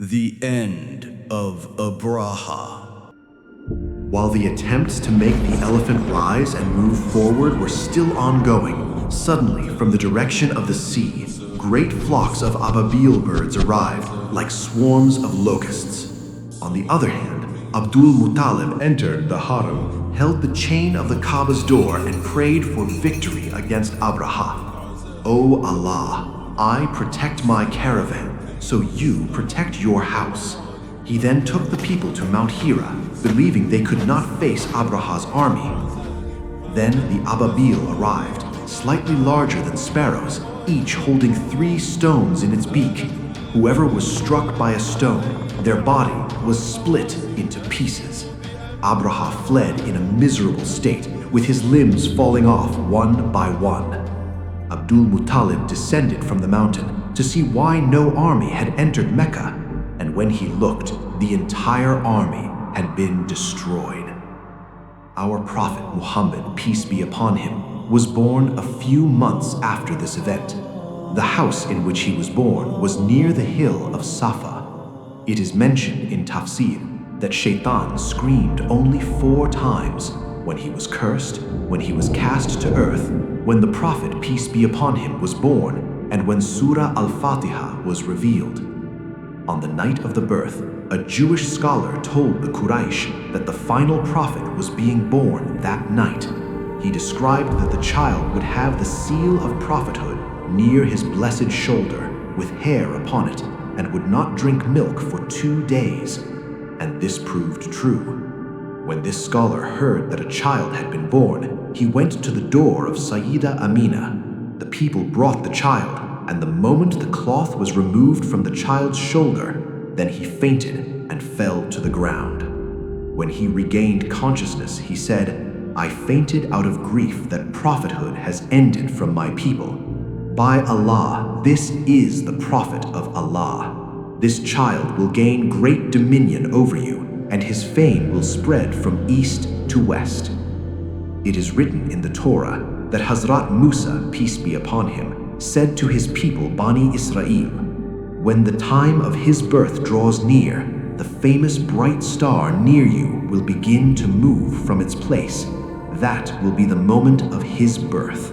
The end of Abraha. While the attempts to make the elephant rise and move forward were still ongoing, suddenly from the direction of the sea, great flocks of ababil birds arrived, like swarms of locusts. On the other hand, Abdul Muttalib entered the harem, held the chain of the Kaabah's door, and prayed for victory against Abraha. O Allah, I protect my caravan, so you protect your house. He then took the people to Mount Hira, believing they could not face Abraha's army. Then the ababil arrived, slightly larger than sparrows, each holding 3 stones in its beak. Whoever was struck by a stone, their body was split into pieces. Abraha fled in a miserable state, with his limbs falling off one by one. Abdul Muttalib descended from the mountain to see why no army had entered Mecca, and when he looked, the entire army had been destroyed. Our Prophet Muhammad, peace be upon him, was born a few months after this event. The house in which he was born was near the hill of Safa. It is mentioned in Tafsir that Shaytan screamed only 4 times: when he was cursed, when he was cast to earth, when the Prophet, peace be upon him, was born, and when Surah Al-Fatiha was revealed. On the night of the birth, a Jewish scholar told the Quraysh that the final prophet was being born that night. He described that the child would have the seal of prophethood near his blessed shoulder, with hair upon it, and would not drink milk for 2 days. And this proved true. When this scholar heard that a child had been born, he went to the door of Sayyidah Amina. The people brought the child, and the moment the cloth was removed from the child's shoulder, then he fainted and fell to the ground. When he regained consciousness, he said, "I fainted out of grief that prophethood has ended from my people. By Allah, this is the prophet of Allah. This child will gain great dominion over you, and his fame will spread from east to west." It is written in the Torah that Hazrat Musa, peace be upon him, said to his people Bani Israel, "When the time of his birth draws near, the famous bright star near you will begin to move from its place. That will be the moment of his birth."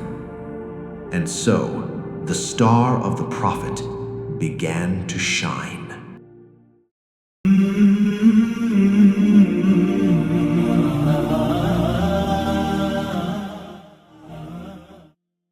And so, the star of the Prophet began to shine.